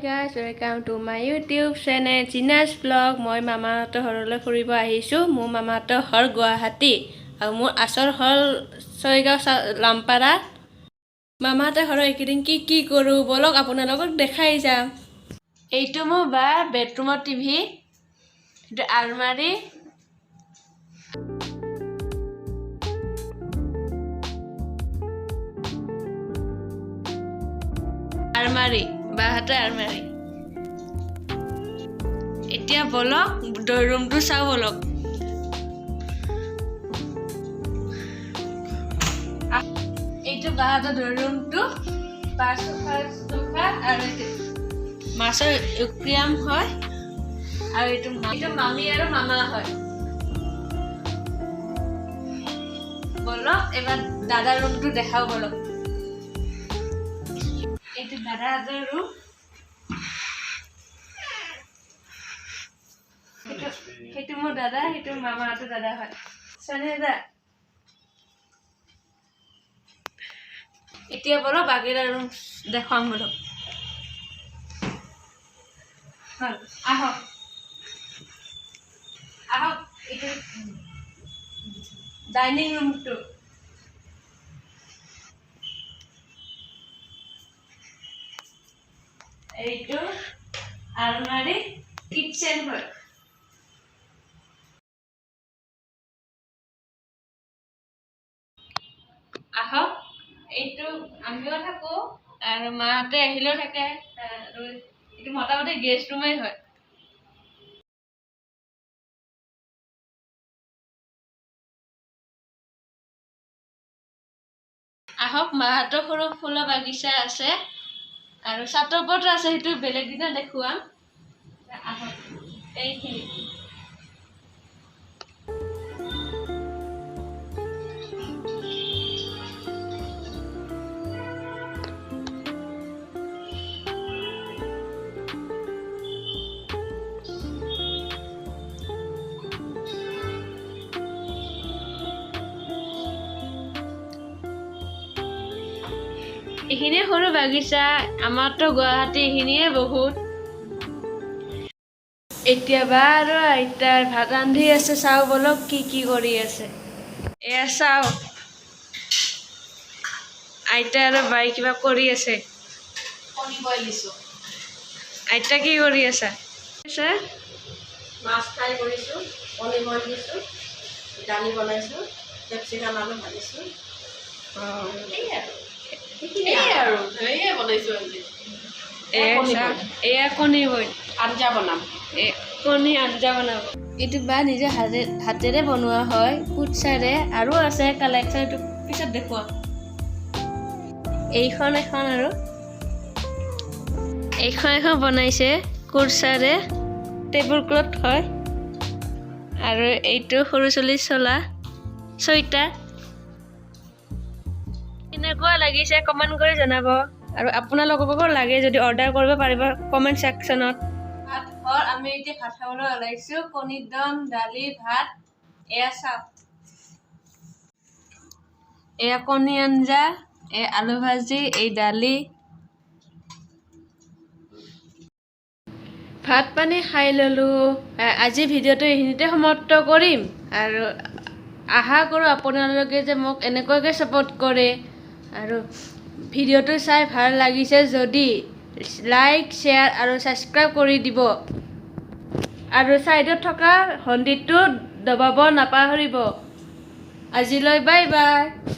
guys, welcome to my YouTube channel Gina's vlog. মই মামাহঁতৰ ঘৰলৈ ফুৰিব আহিছো। মোৰ মামাহঁতৰ ঘৰ গুৱাহাটী আৰু মোৰ আচল ঘৰ ছয়গাঁও লামপাৰা। মামাহঁতৰ ঘৰৰ এইকেইদিন কি কৰো বলক আপোনালোকক দেখাই যাম। এইটো মোৰ বা বেডৰুমৰ টিভি, এইটো আলমাৰি, বাহাতে আলমাৰি। এতিয়া বলক ৰুমটো চাও বলক। এইটো বাহাতে ৰুমটো সোফা আৰু মাছৰ একুৰিয়াম হয় আৰু এইটো মামী আৰু মামা হয়। বলক এবাৰ দাদাৰ ৰুমটো দেখাও বলক। এইটো দাদাহঁতৰ ৰুম, সেইটো মোৰ দাদা, সেইটো মামাহঁতৰ দাদা হয়। দাদা এতিয়া বলক বাগিৰা ৰুম দেখাম বলক। আহক আহক, এইটো ডাইনিং ৰুমটো, এইটো আলমাৰি, কিচেন হয়। আহক, এইটো আমিও থাকো আৰু মাহঁতে আহিলেও থাকে আৰু এইটো মোটামুটি গেষ্ট ৰুমেই হয়। আহক, মাহঁতৰ সৰু ফুলৰ বাগিচা আছে আৰু ছাতৰ ওপৰতো আছে, সেইটো বেলেগ দিনা দেখুৱাম। আহক, এইখিনি এইখিনিয়ে সৰু বাগিচা। আমাৰতো গুৱাহাটী এইখিনিয়ে বহুত। এতিয়া বা আৰু আইতাৰ ভাত ৰান্ধি আছে, চাও বলক কি কৰি আছে। এয়া চাও, আইতা আৰু বাই কিবা কৰি আছে। কণী বইল দিছো। আইতা কি কৰি আছা? মাছ ফ্ৰাই কৰিছো, কণী বইল দিছো, দালি বনাইছো, কেপচিকাম আলু ভাজিছো। এয়া কণী বইল আঞ্জা বনাম। কণী আঞ্জা বনাব। এইটো বা নিজে হাতেৰে বনোৱা হয়, কুটচাৰে। আৰু আছে কালেকশ্যন, এইটো পিছত দেখুৱাম। এইখন আৰু এইখন বনাইছে কুৰ্চাৰে, টেবুল ক্লথ হয়। আৰু এইটো সৰু চলি চলা চুইটাৰ। কেনেকুৱা লাগিছে কমেণ্ট কৰি জনাব আৰু আপোনালোককো লাগে যদি অৰ্ডাৰ কৰিব পাৰিব কমেণ্ট ছেকশ্যনত। আমি এতিয়া ভাত খাবলৈ ওলাইছো, কণীৰ দম, দালি, ভাত। এয়া চাওক, এয়া কণী আঞ্জা, এই আলু ভাজি, এই দালি। ভাত পানী খাই ল'লোঁ। আজি ভিডিঅ'টো এইখিনিতে সমাপ্ত কৰিম আৰু আশা কৰোঁ আপোনালোকে যে মোক এনেকুৱাকৈ ছাপোৰ্ট কৰে আৰু ভিডিঅ'টো চাই ভাল লাগিছে যদি লাইক, শ্বেয়াৰ আৰু ছাবস্ক্ৰাইব কৰি দিব আৰু ছাইডত থকা ঘণ্টিটো দবাব নাপাহৰিব। আজিলৈ বাই বাই।